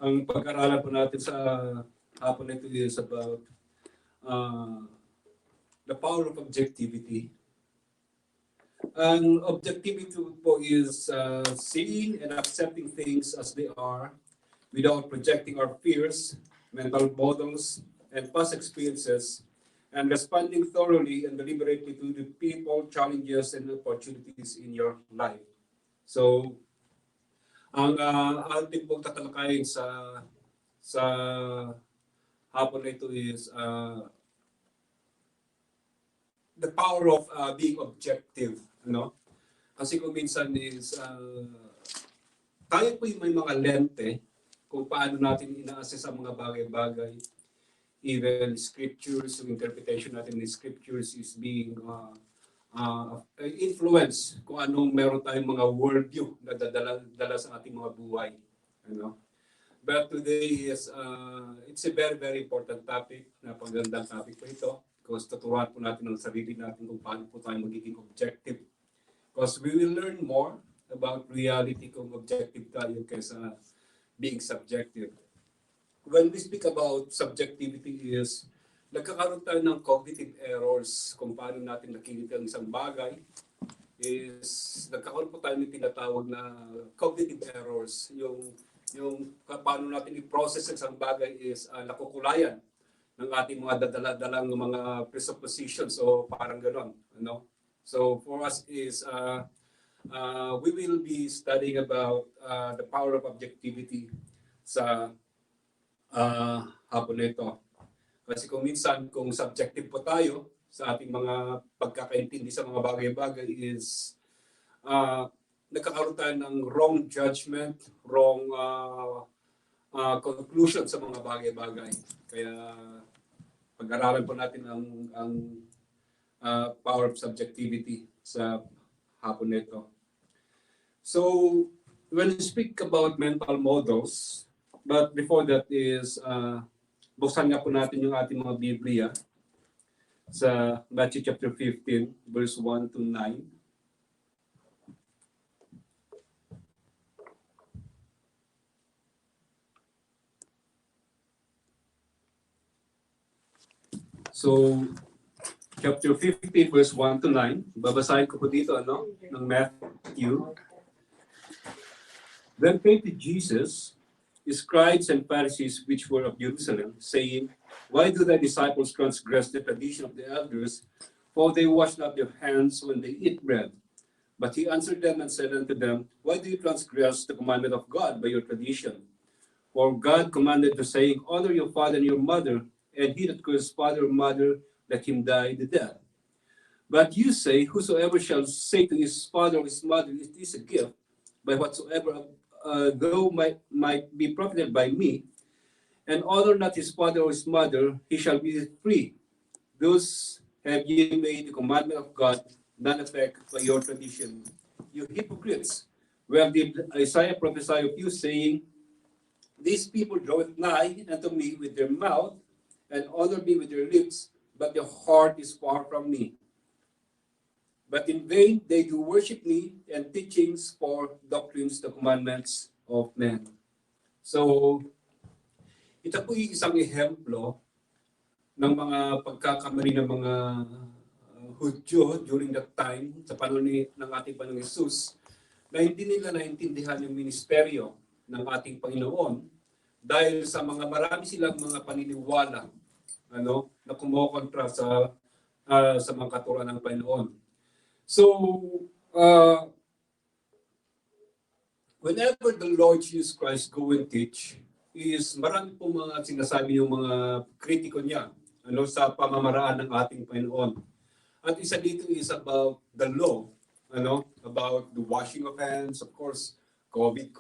Ang pag-aralan po natin sa hapon na ito is about the power of objectivity. Ang objectivity po is seeing and accepting things as they are without projecting our fears, mental models, and past experiences, and responding thoroughly and deliberately to the people, challenges, and opportunities in your life. So, ang ating pong tatalakayin sa hapon na ito is the power of being objective, no? Kasi kung minsan is tayo po may mga lente kung paano natin ina-assess ang mga bagay-bagay. Even scriptures, yung interpretation natin ng scriptures is being influence kung anong meron tayong mga worldview na dala sa ating mga buhay. Ano? But today is it's a very, very important topic, napagandang topic po ito because tuturuan po natin ang sarili natin kung paano po tayo magiging objective. Because we will learn more about reality kung objective tayo kaysa being subjective. When we speak about subjectivity is nagkakaroon tayo ng cognitive errors kung paano natin nakikita ang isang bagay is nagkakaroon po tayo ng tinatawag na cognitive errors. Yung paano natin i-process isang bagay is nakukulayan ng ating mga dadala-dalang mga presuppositions o parang gano'n. Ano? So for us is we will be studying about the power of objectivity sa hapon na ito. Kasi kung minsan, kung subjective po tayo sa ating mga pagkakaintindi sa mga bagay-bagay is nagkakaroon tayo ng wrong judgment, wrong conclusion sa mga bagay-bagay. Kaya pag-aralan po natin ang power of subjectivity sa hapon na ito. So, when we speak about mental models, but before that is buksan nga po natin yung ating mga Biblia sa Matthew chapter 15, verse 1 to 9. So, chapter 15, verse 1 to 9. Babasahin ko po dito, ng Matthew. Then came to Jesus, scribes and Pharisees which were of Jerusalem, saying, Why do thy disciples transgress the tradition of the elders? For they wash not their hands when they eat bread. But he answered them and said unto them, Why do you transgress the commandment of God by your tradition? For God commanded the saying, Honor your father and your mother, and he that curses father or mother, let him die the death. But you say, Whosoever shall say to his father or his mother, It is a gift, by whatsoever though might be profited by me, and honor not his father or his mother, he shall be free. Thus have ye made the commandment of God none effect by your tradition. You hypocrites, where did Isaiah prophesy of you, saying, These people draw nigh unto me with their mouth, and honor me with their lips, but their heart is far from me. But in vain they do worship me, and teachings for doctrines, the commandments of men. So, ito po yung isang ehemplo ng mga pagkakamali ng mga Hudyo during that time, sa panahon ng ating Panginoong Hesus, na hindi nila naintindihan yung ministeryo ng ating Panginoon dahil sa mga marami silang mga paniniwala na kumokontra sa mga katuruan ng Panginoon. So, whenever the Lord Jesus Christ go and teach, is marami po mga sinasabi yung mga kritiko niya sa pamamaraan ng ating Panginoon. At isa dito is about the law, about the washing of hands. Of course, COVID,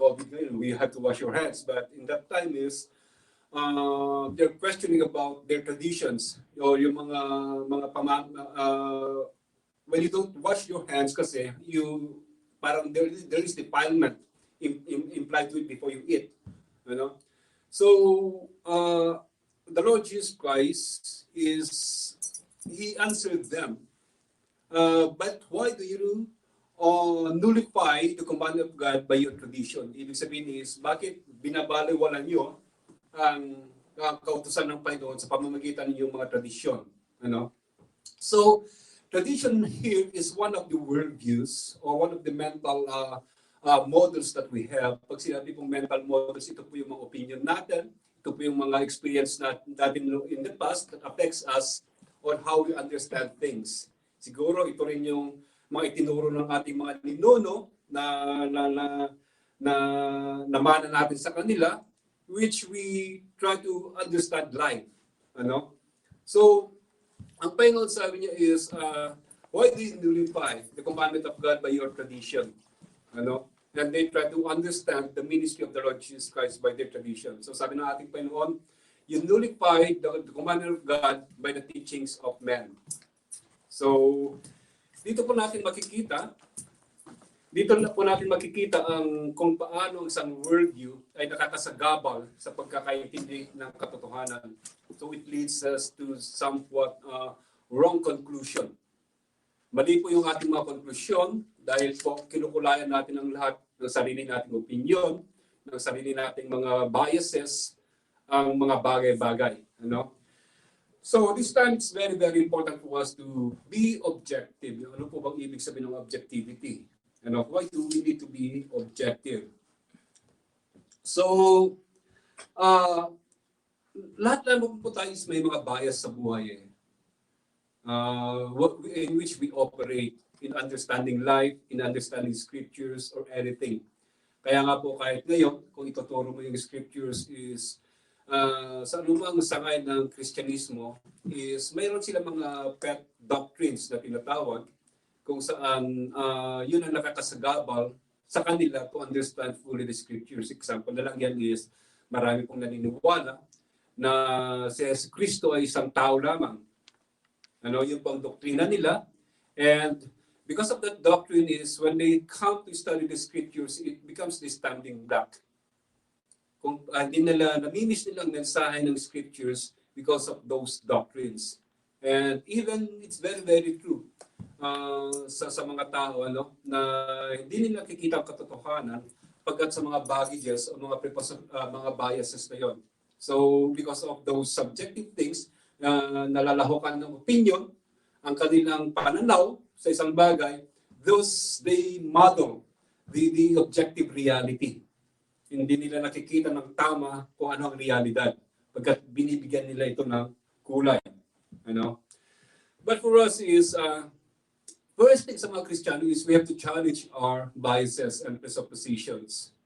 we have to wash your hands. But in that time is, they're questioning about their traditions o yung mga when you don't wash your hands kasi parang there is defilement implied to it before you eat. So the Lord Jesus Christ he answered them, but why do you nullify the commandment of God by your tradition? Ibig sabihin is, bakit binabaliwala nyo ang kautusan ng Panginoon sa pamamagitan ng iyong mga tradisyon. Ano? So, tradition here is one of the worldviews or one of the mental models that we have. Pag sinabi pong mental models, ito po yung mga opinion natin, ito po yung mga experience natin in the past that affects us on how we understand things. Siguro ito rin yung mga itinuro ng ating mga ninuno na namana natin sa kanila, which we try to understand life. Ano? So, ang Panginoon sabi niya is, why do you nullify the commandment of God by your tradition? Ano? And they try to understand the ministry of the Lord Jesus Christ by their tradition. So sabi ng ating Panginoon, you nullify the commandment of God by the teachings of men. So, dito po natin makikita ang kung paano isang worldview ay nakakasagabal sa pagkakaintindi ng katotohanan. So it leads us to somewhat wrong conclusion. Mali po yung ating mga konklusyon dahil po kinukulayan natin ang lahat ng sarili nating opinion, ng sarili nating mga biases, ang mga bagay-bagay. Ano? So this time it's very, very important for us to be objective. Ano po bang ibig sabihin ng objectivity? Ano, why do we need to be objective? So, lahat naman po tayo is may mga bias sa buhay in which we operate in understanding life, in understanding scriptures, or anything. Kaya nga po kahit ngayon, kung ituturo mo yung scriptures is sa anumang sangay ng Kristyanismo is mayroon sila mga pet doctrines na tinatawag kung saan yun ang nakakasagabal sa kanila to understand fully the scriptures. Example na lang yan is marami pong naniniwala na si Jesus Cristo ay isang tao lamang. Ano, yun pong doktrina nila. And because of that doctrine is when they come to study the scriptures, it becomes the standing block. Kung hindi nila namimiss nilang mensahe ng scriptures because of those doctrines. And even it's very, very true. Sa mga tao na hindi nila nakikita ang katotohanan pagkat sa mga baggages o mga biases na yon. So because of those subjective things, nalalahokan ng opinion, ang kanilang pananaw sa isang bagay, those they model the objective reality. Hindi nila nakikita ng tama kung ano ang realidad pagkat binibigyan nila ito ng kulay. But for us is first thing sa mga Kristiyano is we have to challenge our biases and presuppositions.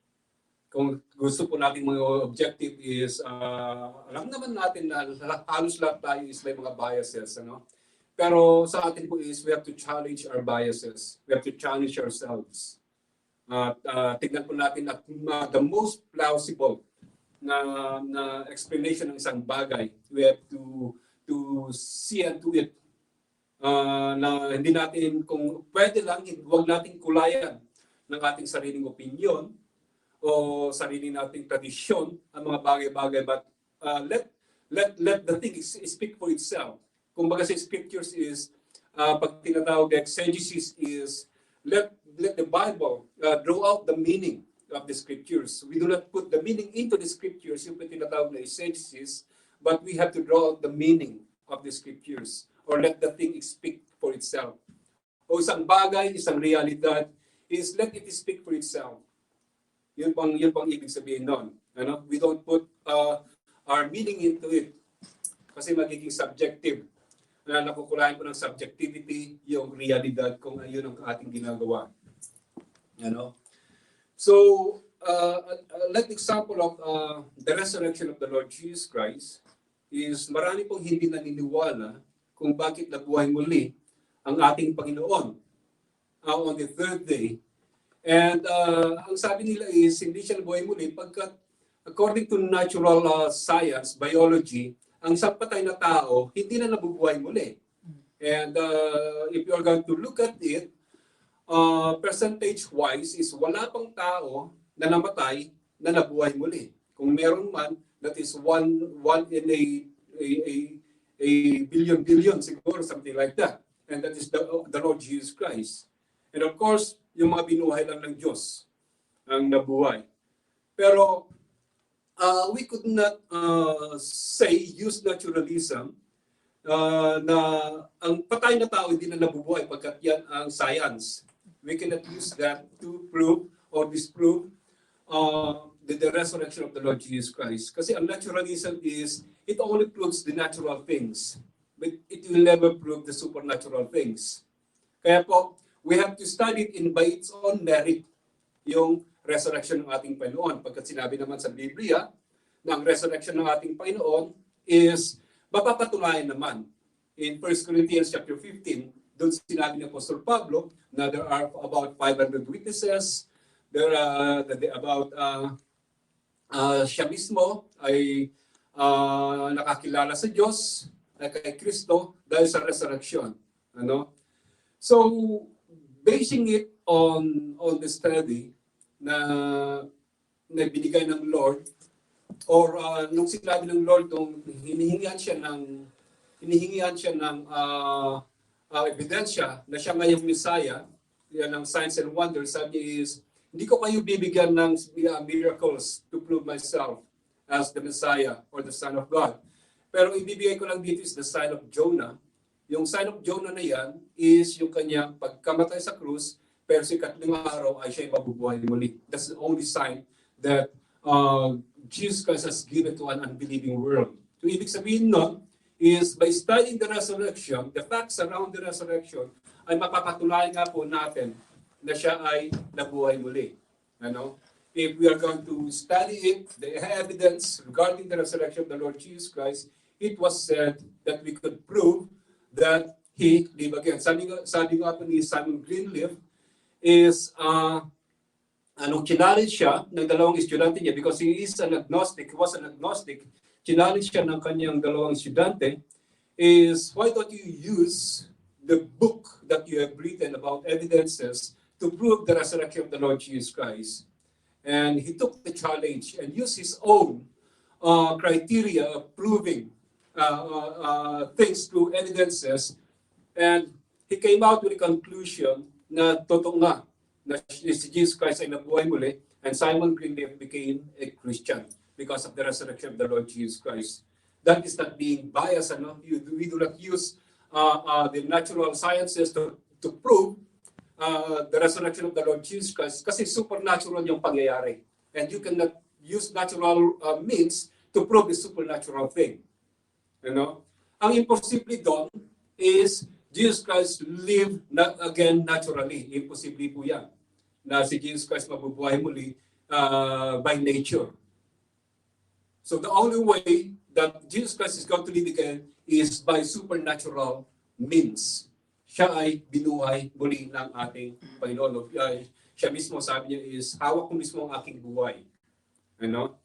Kung gusto po natin mga objective is, alam naman natin na halos lahat tayo is may mga biases. Pero sa atin po is we have to challenge our biases. We have to challenge ourselves. Tignan po natin at the most plausible na explanation ng isang bagay. We have to see and do it. Na hindi natin, kung pwede lang, huwag nating kulayan ng ating sariling opinion o sarili nating tradisyon ang mga bagay-bagay, but let the thing speak for itself. Kung baga sa scriptures is, pag tinatawag exegesis is, let the Bible draw out the meaning of the scriptures. We do not put the meaning into the scriptures, yung tinatawag na exegesis, but we have to draw out the meaning of the scriptures. Or let the thing speak for itself. O isang bagay, isang realidad, is let it speak for itself. Yun pang ibig sabihin nun. We don't put our meaning into it. Kasi magiging subjective. Nakukulayan po ng subjectivity, yung realidad kung yun ang ating ginagawa. So, like example of the resurrection of the Lord Jesus Christ is marami pong hindi naniniwala kung bakit nabuhay muli ang ating Panginoon on the third day. And ang sabi nila is, hindi siya nabuhay muli pagkat according to natural science, biology, ang isang patay na tao, hindi na nabubuhay muli. And if you are going to look at it, percentage-wise is wala pang tao na namatay na nabuhay muli. Kung meron man, that is one in a billion siguro, something like that. And that is the Lord Jesus Christ. And of course, yung mga binuhay lang ng Diyos ang nabuhay. Pero we could not use naturalism na ang patay na tao hindi na nabubuhay pagkat yan ang science. We cannot use that to prove or disprove the resurrection of the Lord Jesus Christ. Kasi ang naturalism is, it only proves the natural things, but it will never prove the supernatural things. Kaya po, we have to study it by its own merit, yung resurrection ng ating Panginoon. Pagkat sinabi naman sa Biblia, na ang resurrection ng ating Panginoon is mapapatunayan naman. In 1 Corinthians chapter 15, doon sinabi ni Apostol Pablo na there are about 500 witnesses, siya mismo ay nakakilala sa Diyos, kay Kristo dahil sa resurrection. Ano? So, basing it on the study na binigay ng Lord, or nung sinabi ng Lord, nung hinihingian siya ng ebidensya na siya ngayong Messiah, yan ang signs and wonders, sabi niya is, hindi ko kayo bibigyan ng miracles to prove myself as the Messiah or the Son of God. Pero ibibigay ko lang dito is the sign of Jonah. Yung sign of Jonah na yan is yung kanyang pagkamatay sa krus, pero sa ikatlong araw ay siya mabubuhay muli. That's the only sign that Jesus Christ has given to an unbelieving world. So ibig sabihin nun is by studying the resurrection, the facts around the resurrection, ay mapapatunayan nga po natin na siya ay nabuhay muli. Ano? If we are going to study it, the evidence regarding the resurrection of the Lord Jesus Christ, it was said that we could prove that He lived again. Sabi nga po ni Simon Greenleaf is, challenge siya ng dalawang estudyante niya because he was an agnostic, challenge siya ng kanyang dalawang estudyante is, why don't you use the book that you have written about evidences to prove the resurrection of the Lord Jesus Christ? And he took the challenge and used his own criteria of proving things through evidences, and he came out with a conclusion na totoo nga na si Jesus Christ ay nabuhay muli, and Simon Greenleaf became a Christian because of the resurrection of the Lord Jesus Christ. That is not being biased. Ano? We do not use the natural sciences to prove the resurrection of the Lord Jesus Christ kasi supernatural yung pangyayari. And you cannot use natural means to prove the supernatural thing. You know? Ang imposible doon is Jesus Christ lived again naturally. Imposible po yan. Na si Jesus Christ mabubuhay muli by nature. So the only way that Jesus Christ is going to live again is by supernatural means. Siya ay binuhay muli ng ating Panginoon. Siya mismo sabi niya is, hawak ko mismo ang aking buhay. You know?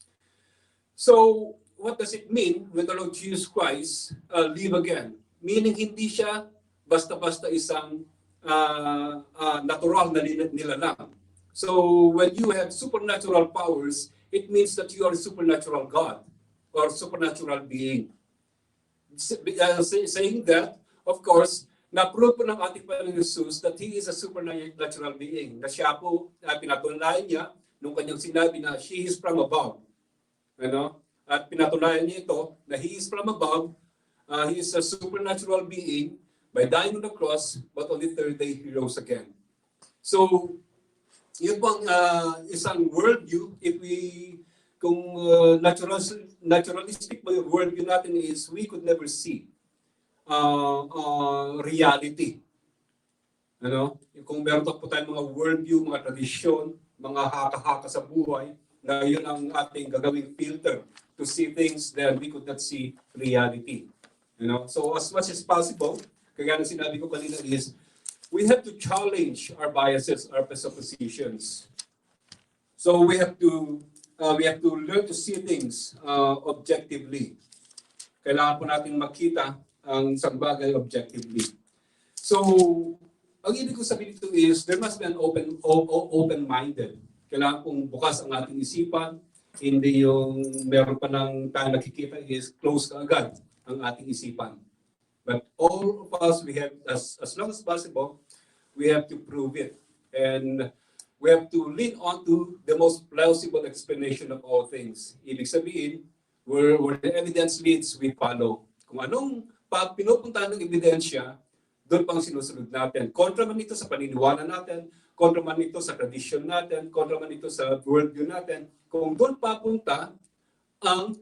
So, what does it mean when the Lord Jesus Christ live again? Meaning hindi siya basta-basta isang natural na nilalang. So, when you have supernatural powers, it means that you are a supernatural God or supernatural being. Saying that, of course, na-prove po ng ating Panginoon Jesus that He is a supernatural being. Na siya po, pinatunayan niya nung kanyang sinabi na she is from above. Ano? At pinatunayan niya ito na He is from above, He is a supernatural being by dying on the cross, but on the third day He rose again. So, yun po ang isang worldview. Kung naturalistic ba yung worldview natin is, we could never see reality. Ano? Kung meron po tayong mga worldview, mga tradisyon, mga haka-haka sa buhay, na yun ang ating gagawing filter to see things, then we could not see reality. You know? So as much as possible, kaya na sinabi ko kanina is, we have to challenge our biases, our presuppositions. So we have to learn to see things objectively. Kailangan po natin makita ang isang bagay objectively. So, ang ibig ko sabihin dito is, there must be an open-minded. Kailangan pong bukas ang ating isipan, hindi yung meron pa ng tayo nakikita is close ka agad ang ating isipan. But all of us, we have, as long as possible, we have to prove it. And we have to lean on to the most plausible explanation of all things. Ibig sabihin, where the evidence leads, we follow. Kung anong pinupuntahan ng ebidensya, doon pang sinusunod natin. Kontra man ito sa paniniwala natin, kontra man ito sa tradisyon natin, kontra man ito sa worldview natin, kung doon papunta ang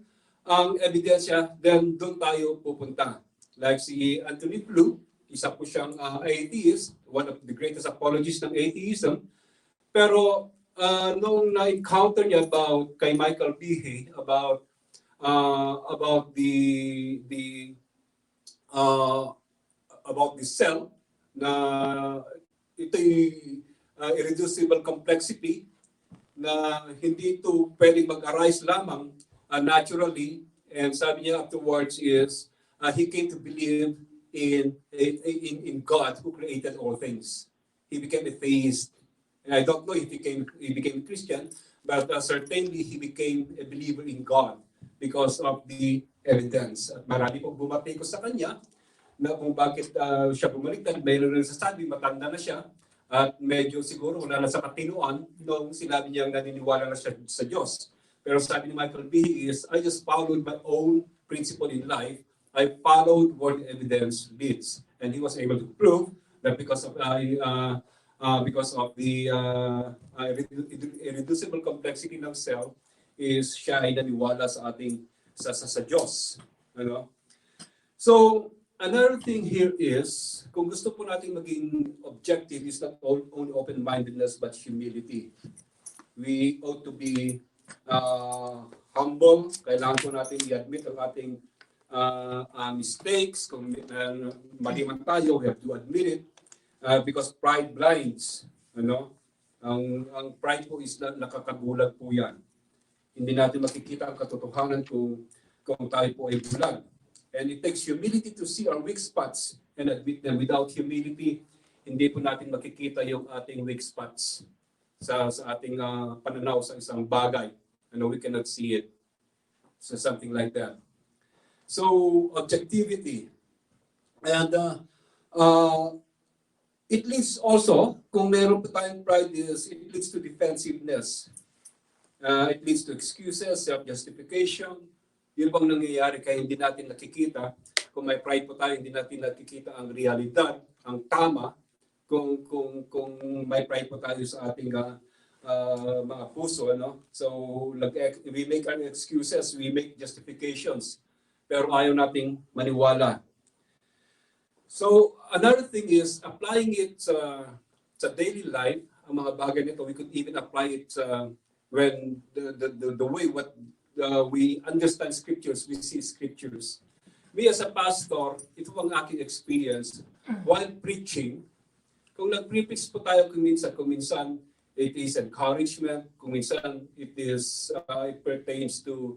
ebidensya, then doon tayo pupunta. Like si Anthony Flew, isa po siyang atheist, one of the greatest apologists ng atheism. Pero nung na-encounter niya kay Michael Behe about the cell na ito'y irreducible complexity na hindi ito pwedeng mag-arise lamang naturally, and sabi niya afterwards is he came to believe in God who created all things. He became a theist. And I don't know if he became Christian, but certainly he became a believer in God because of the evidence. At marami pong bumati ko sa kanya na kung bakit siya bumaliktad. Mayroon rin sasabi, matanda na siya at medyo siguro wala na sa katinuan nung sinabi niyang naniniwala na siya sa Diyos. Pero sabi ni Michael B. is, I just followed my own principle in life. I followed where the evidence leads. And he was able to prove that because of the irreducible complexity ng cell is siya ay naniwala sa ating sa Diyos. Ano? So, another thing here is, kung gusto po natin maging objective, is not only open-mindedness but humility. We ought to be humble. Kailangan po natin i-admit ang ating mistakes. Kung mali man tayo, we have to admit it. Because pride blinds. Ano? Ang pride po is nakakagulat po yan. Hindi natin makikita ang katotohanan kung tayo po ay bulag. And it takes humility to see our weak spots and admit them. Without humility, hindi po natin makikita yung ating weak spots sa ating pananaw sa isang bagay. We cannot see it. So something like that. So, objectivity. And it leads also, kung meron po tayong pride, it leads to defensiveness. It leads to excuses, self-justification. Yun bang nangyayari kaya hindi natin nakikita. Kung may pride po tayo, hindi natin nakikita ang realidad, ang tama. Kung may pride po tayo sa ating mga puso. So, we make our excuses, we make justifications. Pero ayaw nating maniwala. So, another thing is, applying it sa daily life, ang mga bagay nito, we could even apply it when the way we understand scriptures, we see scriptures. Me as a pastor, ito ang aking experience. While preaching, kung nag-preach po tayo kung minsan it is encouragement, kung minsan it pertains to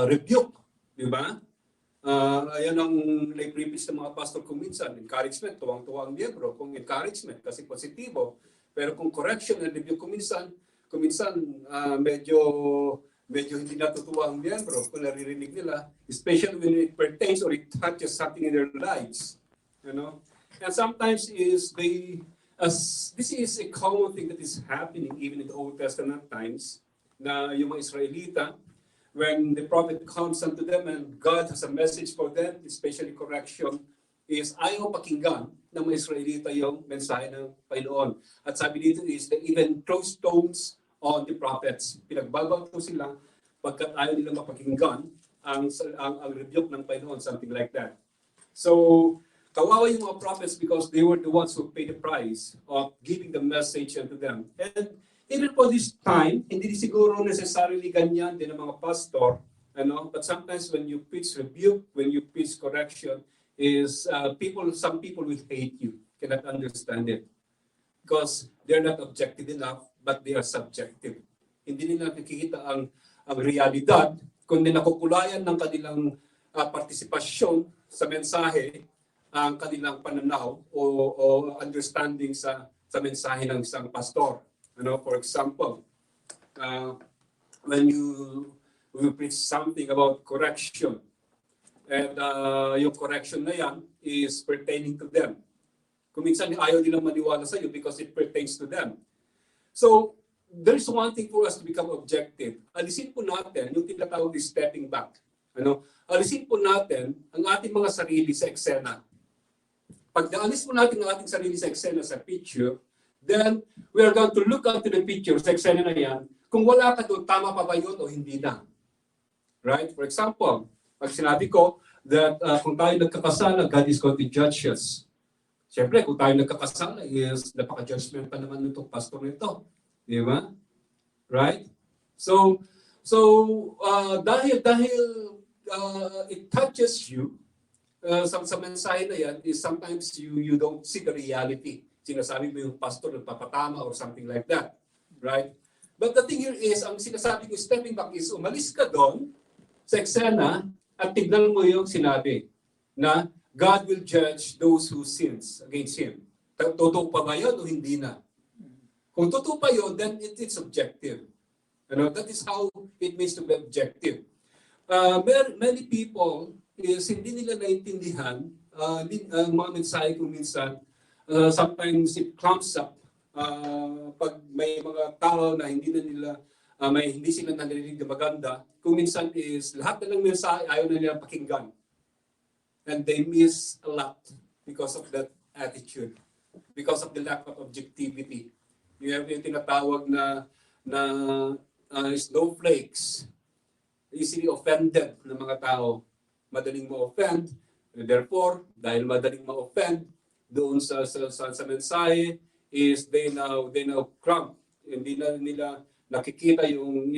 rebuke, di ba? Ayan ang nai-preach ng mga pastor kung minsan. Encouragement, tuwang-tuwang miyembro. Kung encouragement, kasi positibo. Pero kung correction and review, kung minsan medyo hindi natutuwa ang miyembro kung naririnig nila, especially when it pertains or it touches something in their lives. And sometimes this is a common thing that is happening even in the Old Testament times, na yung mga Israelita, when the prophet comes unto them and God has a message for them, especially correction, is ayaw pakinggan ng mga Israelita yung mensahe ng Panginoon. At sabi dito is, they even throw stones on the prophets. Pinagbabato sila pagkat ayaw nila mapakinggan ang rebuke ng Panginoon, something like that. So, kawawa yung mga prophets because they were the ones who paid the price of giving the message unto them. And even for this time, hindi siguro necessarily ganyan din ang mga pastor, but sometimes when you preach rebuke, when you preach correction, some people will hate you, cannot understand it. Because they're not objective enough, but they are subjective. Hindi nila nakikita ang realidad, kundi nakukulayan ng kanilang partisipasyon sa mensahe, ang kanilang pananaw o understanding sa mensahe ng isang pastor. For example, when you preach something about correction, and yung correction na yan is pertaining to them. Kung minsan ayaw nilang maniwala sa iyo because it pertains to them. So, there's one thing for us to become objective. Alisin po natin yung tinatawag is stepping back. Alisin po natin ang ating mga sarili sa eksena. Pag naalis po natin ang ating sarili sa eksena, sa picture, then we are going to look into the picture sa eksena na yan. Kung wala ka doon, tama pa ba yun o hindi na? Right? For example, pag sinabi ko that kung tayo nagkakasala, God is going to judge us. Siyempre, kung tayo nagkakasala, is napaka-judgmental naman nitong pastor nito. Di ba? Right? So dahil it touches you, sa mensahe na yan, is sometimes you don't see the reality. Sinasabi mo yung pastor nagpapatama or something like that. Right? But the thing here is, ang sinasabi ko stepping back is umalis ka doon sa eksena at tignan mo yung sinabi na God will judge those who sins against Him. Totoo pa ba yun o hindi na? Kung totoo pa yun, then it's objective. That is how it means to be objective. Many people is hindi nila naintindihan ang mga mensahe kung minsan. Sometimes it comes up pag may mga tao na hindi sila narinig na maganda. Kung minsan is lahat na ng mensahe ayaw na nila pakinggan. And they miss a lot because of that attitude, because of the lack of objectivity. You have yung tinatawag na snowflakes, easily offended ng mga tao. Madaling ma-offend. Therefore, dahil madaling ma-offend doon sa mensahe, is they now crump. Hindi na nila nakikita yung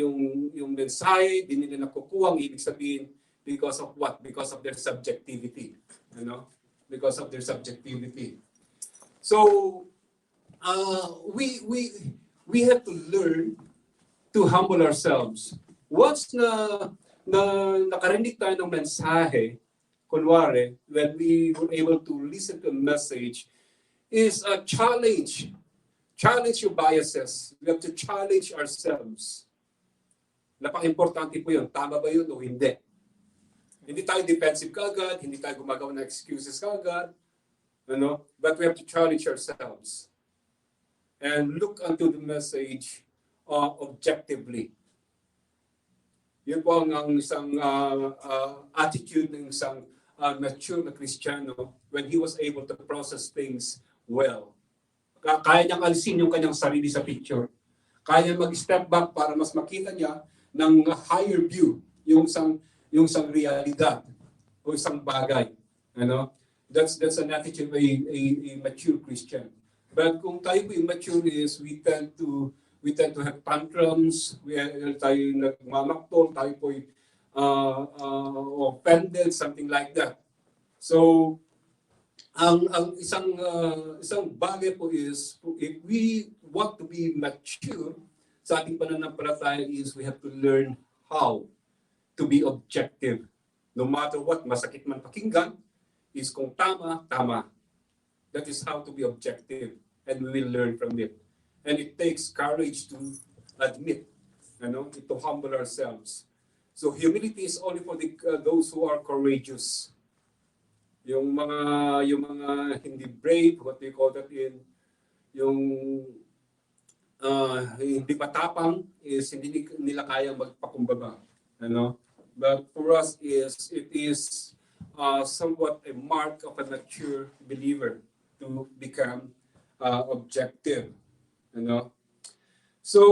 mensahe, hindi nila nakukuha ang ibig sabihin. Because of what? Because of their subjectivity. Because of their subjectivity. So, we have to learn to humble ourselves. Once nakarinig tayo ng mensahe, kunwari, when we were able to listen to a message, is a challenge. Challenge your biases. We have to challenge ourselves. Napaka-importante po yun. Tama ba yun o hindi? Hindi tayo defensive kagad, hindi tayo gumagawa ng excuses kagad. But we have to challenge ourselves and look unto the message objectively. Yun po ang isang attitude ng isang mature na Kristiyano when he was able to process things well. Kaya niyang alisin yung kanyang sarili sa picture. Kaya mag-step back para mas makita niya ng higher view, yung isang realidad o isang bagay. That's an attitude of a mature Christian. But kung tayo po immature is, we tend to have tantrums, tayo nagmamaktol, tayo po offended, something like that. So, ang isang bagay po is, if we want to be mature sa ating pananampalataya is, we have to learn how to be objective. No matter what, masakit man pakinggan, is kung tama, tama. That is how to be objective. And we will learn from it. And it takes courage to admit, to humble ourselves. So humility is only for those who are courageous. Yung mga hindi brave, what do you call that yung hindi matapang is hindi nila kaya magpakumbaba. But for us it is somewhat a mark of a mature believer to become objective. So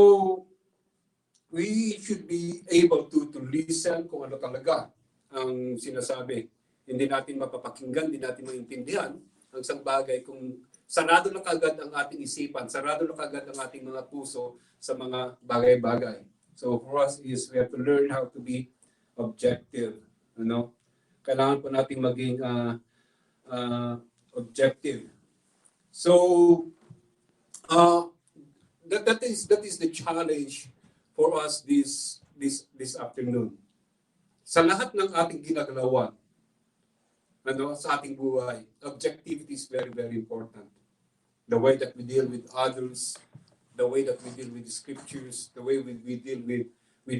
we should be able to listen kung ano talaga ang sinasabi. Hindi natin mapapakinggan, hindi natin maintindihan ang isang bagay kung sarado na kagad ang ating isipan, sarado na kagad ang ating mga puso sa mga bagay-bagay. So for us is we have to learn how to be objective. Kailangan po natin maging objective. So that is the challenge for us this afternoon. Sa lahat ng ating ginagawa, sa ating buhay, objectivity is very, very important. The way that we deal with others, the way that we deal with the scriptures, the way we deal with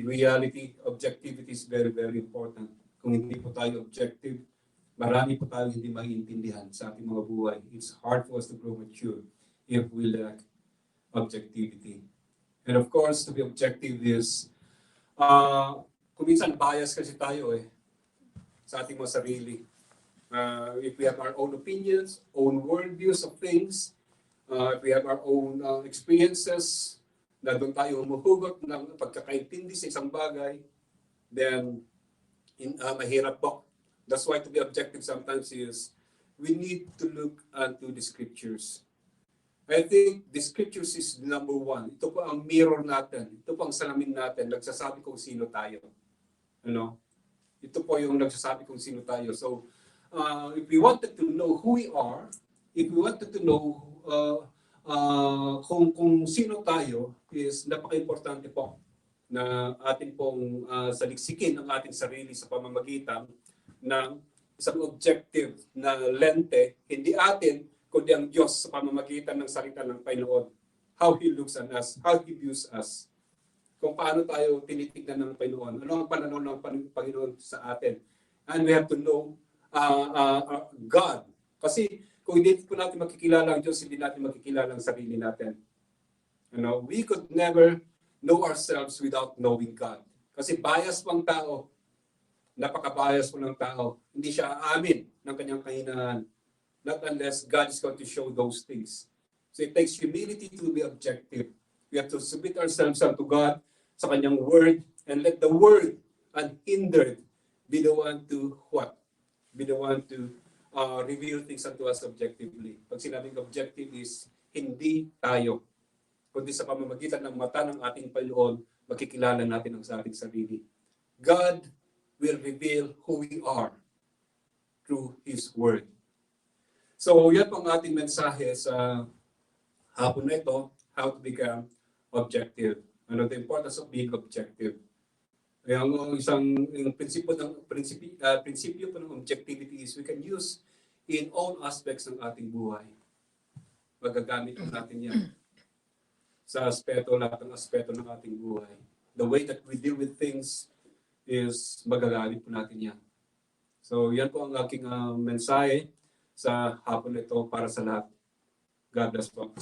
reality, objectivity is very, very important. Kung hindi po tayo objective, marami pa tayong hindi maintindihan sa ating mga buhay. It's hard for us to grow mature if we lack objectivity. And of course, to be objective is, kung minsan bias kasi tayo sa ating mga sarili. If we have our own opinions, own worldviews of things, if we have our own experiences, na doon tayo humuhugot ng pagkakaintindi sa isang bagay, then mahirap po. That's why to be objective sometimes is we need to look into the scriptures. I think the scriptures is number one. Ito po ang mirror natin. Ito po ang salamin natin. Nagsasabi kung sino tayo. Ano? Ito po yung nagsasabi kung sino tayo. So, if we wanted to know who we are, if we wanted to know kung sino tayo, is napaka-importante po na ating pong saliksikin ang ating sarili sa pamamagitan ng isang objective na lente, hindi atin, kundi ang Diyos sa pamamagitan ng salita ng Panginoon. How He looks at us, how He views us. Kung paano tayo tinitignan ng Panginoon. Ano ang pananaw ng Panginoon sa atin. And we have to know God. Kasi kung hindi po natin makikilala ang Diyos, hindi natin makikilala ang sarili natin. We could never know ourselves without knowing God. Kasi bias pang tao. Napaka-bias po ng tao. Hindi siya aamin ng kanyang kahinaan. Not unless God is going to show those things. So it takes humility to be objective. We have to submit ourselves unto God sa kanyang word and let the word unhindered be the one to what? Be the one to reveal things unto us objectively. Pag sinabing objective is hindi tayo, kundi sa pamamagitan ng mata ng ating Panginoon, makikilala natin ang sa ating sarili. God will reveal who we are through His word. So, yan po ang ating mensahe sa hapon na ito, how to become objective. The importance of being objective. Yung prinsipyo po ng objectivity is we can use in all aspects ng ating buhay. Magagamit natin yan sa lahat ng aspeto ng ating buhay. The way that we deal with things is magagamit po natin yan. So, yan po ang aking mensahe sa hapon ito para sa lahat. God bless po.